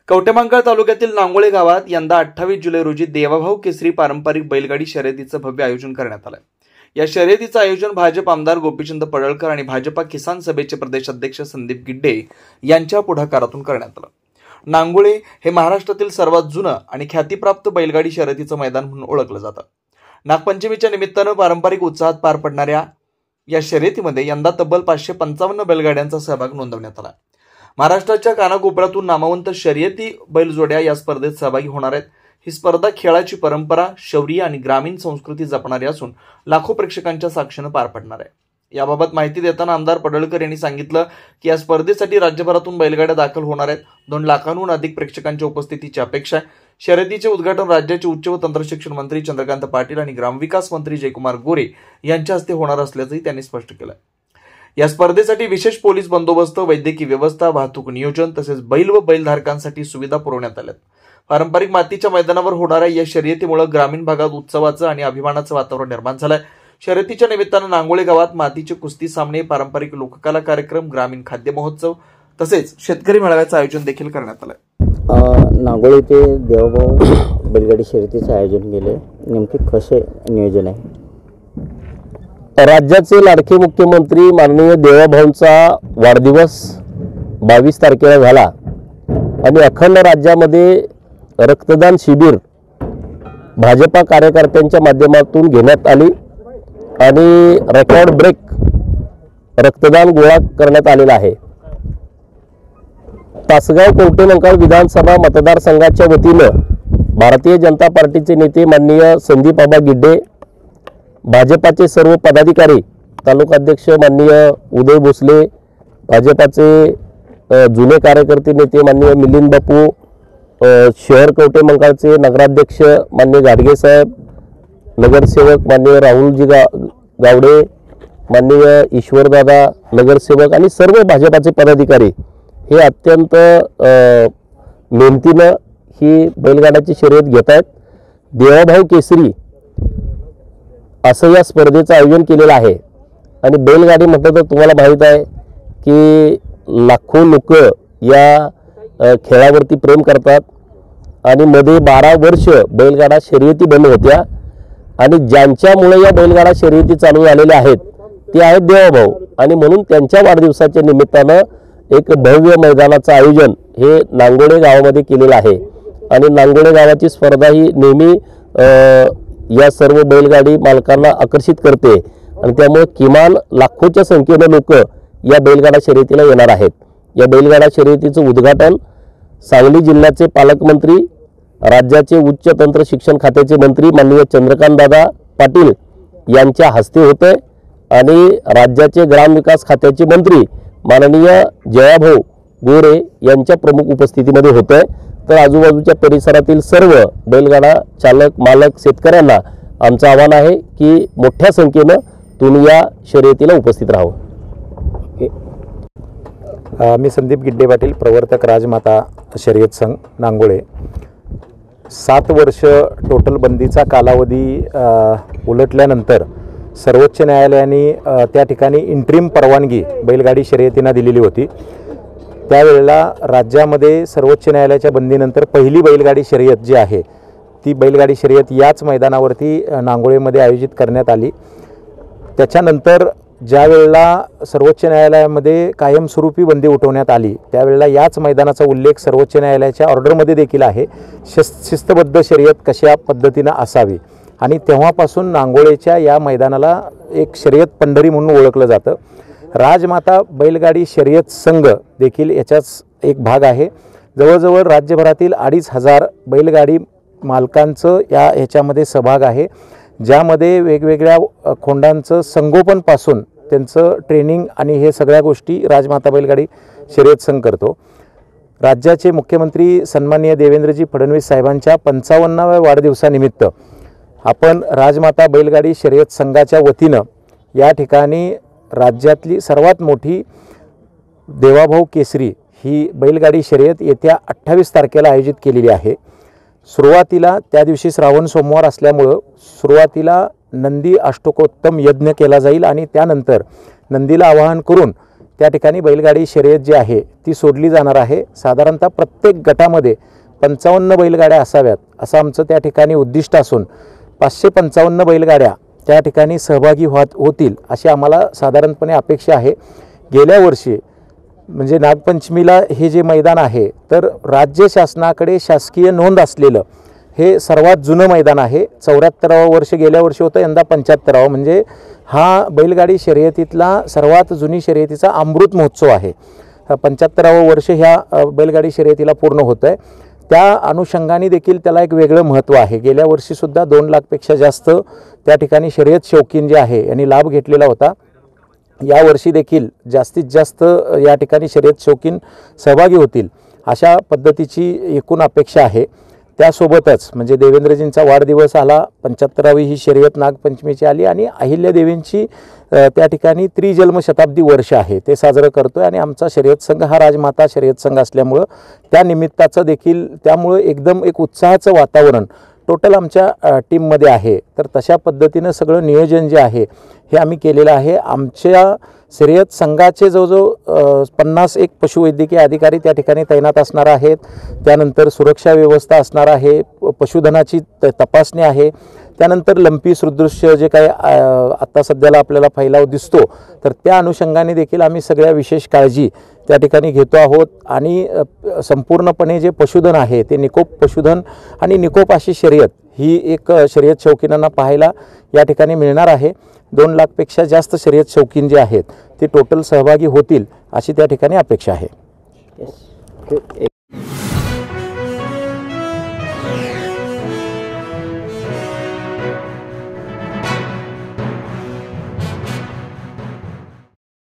कवटेमहांकाळ तालुक्यातील नांगोळे गावात यंदा 28 जुलै रोजी देवाभाऊ केसरी पारंपरिक बैलगाडी शर्यतीचं भव्य आयोजन करण्यात आलं। या शर्यतीचं आयोजन भाजप आमदार गोपीचंद पडळकर आणि भाजपा किसान सभेचे प्रदेशाध्यक्ष संदीप गिड्डे यांच्या पुढाकारातून करण्यात आलं। नांगोळे हे महाराष्ट्रातील सर्वात जुनं आणि ख्यातीप्राप्त बैलगाडी शर्यतीचं मैदान म्हणून ओळखलं जातं। नागपंचमीच्या निमित्तानं पारंपरिक उत्साहात पार पडणाऱ्या या शर्यतीमध्ये यंदा तब्बल 555 बैलगाड्यांचा सहभाग नोंदवण्यात आला। महाराष्ट्राच्या कानाकोपऱ्यातून नामवंत शर्यती बैलजोड्या या स्पर्धेत सहभागी होणार आहेत। ही स्पर्धा खेळाची परंपरा, शौर्य आणि ग्रामीण संस्कृती जपणारी असून लाखो प्रेक्षकांच्या साक्षीनं पार पडणार आहे। याबाबत माहिती देताना आमदार पडळकर यांनी सांगितलं की या स्पर्धेसाठी राज्यभरातून बैलगाड्या दाखल होणार आहेत। 2 लाखांहून अधिक प्रेक्षकांच्या उपस्थितीची अपेक्षा आहे। शर्यतीचे उद्घाटन राज्याचे उच्च व तंत्रशिक्षण मंत्री चंद्रकांत पाटील आणि ग्रामविकास मंत्री जयकुमार गोरे यांच्या हस्ते होणार असल्याचंही त्यांनी स्पष्ट केलं। या स्पर्धेसाठी विशेष पोलीस बंदोबस्त, वैद्यकीय व्यवस्था, वाहतूक नियोजन तसेच बैल व बैलधारकांसाठी सुविधा पुरवण्यात आल्या। पारंपरिक मातीच्या मैदानावर होणाऱ्या या शर्यतीमुळे ग्रामीण भागात उत्सवाचं आणि अभिमानाचं वातावरण निर्माण झालंय। शर्यतीच्या निमित्तानं नांगोळे गावात मातीचे कुस्ती सामने, पारंपरिक लोककला कार्यक्रम, ग्रामीण खाद्य महोत्सव तसेच शेतकरी मेळाव्याचं आयोजन देखील करण्यात आलंय। नांगोळे ते देवाभाऊ बैलगाडी शर्यतीचं आयोजन केले, नेमके कसे नियोजन आहे? राज्याचे लाडके मुख्यमंत्री माननीय देवाभाऊंचा वाढदिवस 22 तारखेला झाला आणि अखंड राज्यामध्ये रक्तदान शिबिर भाजपा कार्यकर्त्यांच्या माध्यमातून घेण्यात आली आणि रेकॉर्ड ब्रेक रक्तदान गोळा करण्यात आलेला आहे। तासगाव कवटेमहांकाळ विधानसभा मतदारसंघाच्या वतीनं भारतीय जनता पार्टीचे नेते माननीय संदीप आबा गिड्डे, भाजपाचे सर्व पदाधिकारी, तालुकाध्यक्ष माननीय उदय भोसले, भाजपाचे जुने कार्यकर्ते नेते माननीय मिलिंद बापू, शहर कवटेमहांकाळचे नगराध्यक्ष माननीय गाडगे साहेब, नगरसेवक माननीय राहुलजी गावडे, माननीय ईश्वरदादा नगरसेवक आणि सर्व भाजपाचे पदाधिकारी हे अत्यंत मेहनतीनं ही बैलगाड्याची शर्यत घेत आहेत। देवाभाऊ केसरी असं या स्पर्धेचं आयोजन केलेलं आहे आणि बैलगाडी म्हटलं तर तुम्हाला माहीत आहे की लाखो लोक या खेळावरती प्रेम करतात आणि मध्ये 12 वर्ष बैलगाडा शर्यती बंद होत्या आणि ज्यांच्यामुळे या बैलगाडा शर्यती चालू झालेल्या आहेत ते आहेत देवाभाऊ आणि म्हणून त्यांच्या वाढदिवसाच्या निमित्तानं एक भव्य मैदानाचं आयोजन हे नांगोळे गावामध्ये केलेलं आहे आणि नांगोळे गावाची स्पर्धा ही नेहमी या सर्व बैलगाडी मालकांना आकर्षित करते आणि त्यामुळे किमान लाखोच्या संख्येने लोक या बैलगाडा शर्यतीला येणार आहेत। या बैलगाडा शर्यतीचं उद्घाटन सांगली जिल्ह्याचे पालकमंत्री, राज्याचे उच्च तंत्र शिक्षण खात्याचे मंत्री माननीय चंद्रकांत दादा पाटील यांच्या हस्ते होते आणि राज्याचे ग्रामविकास खात्याचे मंत्री माननीय जयाभाऊ गोरे यांच्या प्रमुख उपस्थितीमध्ये होते। तर आजूबाजूच्या परिसरातील सर्व बैलगाडा चालक, मालक, शेतकऱ्यांना आमचं आव्हान आहे की मोठ्या संख्येनं तुम्ही या शर्यतीला उपस्थित राहावं। मी संदीप गिड्डे पाटील, प्रवर्तक राजमाता शर्यत संघ नांगोळे। 7 वर्ष टोटल बंदीचा कालावधी उलटल्यानंतर सर्वोच्च न्यायालयाने त्या ठिकाणी इंट्रीम परवानगी बैलगाडी शर्यतींना दिलेली होती। त्यावेळेला राज्यामध्ये सर्वोच्च न्यायालयाच्या बंदीनंतर पहिली बैलगाडी शर्यत जी आहे ती बैलगाडी शर्यत याच मैदानावरती नांगोळेमध्ये आयोजित करण्यात आली। त्याच्यानंतर ज्या वेळेला सर्वोच्च न्यायालयामध्ये कायमस्वरूपी बंदी उठवण्यात आली त्यावेळेला याच मैदानाचा उल्लेख सर्वोच्च न्यायालयाच्या ऑर्डरमध्ये देखील आहे, शिस्तबद्ध शर्यत कशा पद्धतीनं असावी आणि तेव्हापासून नांगोळेच्या या मैदानाला एक शर्यत पंढरी म्हणून ओळखलं जातं। राजमाता बैलगाडी शर्यत संघ देखील याचाच एक भाग आहे। जवळजवळ राज्यभरातील 2,500 बैलगाडी मालकांचं ह्याच्यामध्ये सहभाग आहे, ज्यामध्ये वेगवेगळ्या खोंडांचं संगोपनपासून त्यांचं ट्रेनिंग आणि हे सगळ्या गोष्टी राजमाता बैलगाडी शर्यत संघ करतो। राज्याचे मुख्यमंत्री सन्माननीय देवेंद्रजी फडणवीस साहेबांच्या 55व्या वाढदिवसानिमित्त आपण राजमाता बैलगाडी शर्यत संघाच्या वतीनं या ठिकाणी राज्यातली सर्वात मोठी देवाभाऊ केसरी ही बैलगाडी शर्यत येत्या 28 तारखेला आयोजित केलेली आहे। सुरुवातीला त्या दिवशी श्रावण सोमवार असल्यामुळं सुरुवातीला नंदी अष्टकोत्तम यज्ञ केला जाईल आणि त्यानंतर नंदीला आवाहन करून त्या ठिकाणी बैलगाडी शर्यत जी आहे ती सोडली जाणार आहे. साधारणतः प्रत्येक गटामध्ये 55 बैलगाड्या असाव्यात असं आमचं त्या ठिकाणी उद्दिष्ट असून 555 बैलगाड्या त्या ठिकाणी सहभागी होतील अशी आम्हाला साधारणपणे अपेक्षा आहे. गेल्या वर्षी म्हणजे नागपंचमीला हे जे मैदान आहे तर राज्य शासनाकडे शासकीय नोंद असलेलं हे सर्वात जुनं मैदान आहे. 74वं वर्ष गेल्या वर्षी होतं, यंदा 75वं. म्हणजे हा बैलगाडी शर्यतीतला सर्वात जुनी शर्यतीचा अमृत महोत्सव आहे. 75वं वर्ष ह्या बैलगाडी शर्यतीला पूर्ण होतं आहे. त्या अनुषंगाने देखील त्याला एक वेगळं महत्त्व आहे. गेल्या वर्षीसुद्धा 2 लाखपेक्षा जास्त त्या ठिकाणी शर्यत शौकीन जे आहे यांनी लाभ घेतलेला होता. यावर्षी देखील जास्तीत जास्त या ठिकाणी शर्यत शौकीन सहभागी होतील अशा पद्धतीची एकूण अपेक्षा आहे. त्यासोबतच म्हणजे देवेंद्रजींचा वाढदिवस आला, 75वी ही शर्यत नागपंचमीची आली आणि अहिल्यादेवींची त्या ठिकाणी त्रिजन्म शताब्दी वर्ष आहे ते साजरं करतो आहे. आणि आमचा शर्यत संघ हा राजमाता शर्यत संघ असल्यामुळं त्या निमित्ताचं देखील त्यामुळं एकदम एक उत्साहाचं वातावरण टोटल आमच्या टीममध्ये आहे. तर तशा पद्धतीनं सगळं नियोजन जे आहे हे आम्ही केलेलं आहे. आमच्या शर्यत संघाचे जवळजवळ 51 पशुवैद्यकीय अधिकारी त्या ठिकाणी तैनात असणार आहेत. त्यानंतर सुरक्षा व्यवस्था असणार आहे, पशुधनाची तपासणी आहे, त्यानंतर लंपी सदृश्य जे काही आत्ता सध्याला आपल्याला फैलाव दिसतो तर त्या अनुषंगाने देखील आम्ही सगळ्या विशेष काळजी त्या ठिकाणी घेतो आहोत. आणि संपूर्णपणे जे पशुधन आहे ते निकोप पशुधन आणि निकोप अशी शर्यत ही एक शर्यत शौकीनांना पाहायला या ठिकाणी मिळणार आहे. 2 लाखपेक्षा जास्त शर्यत शौकीन जे आहेत ते टोटल सहभागी होतील अशी त्या ठिकाणी अपेक्षा आहे.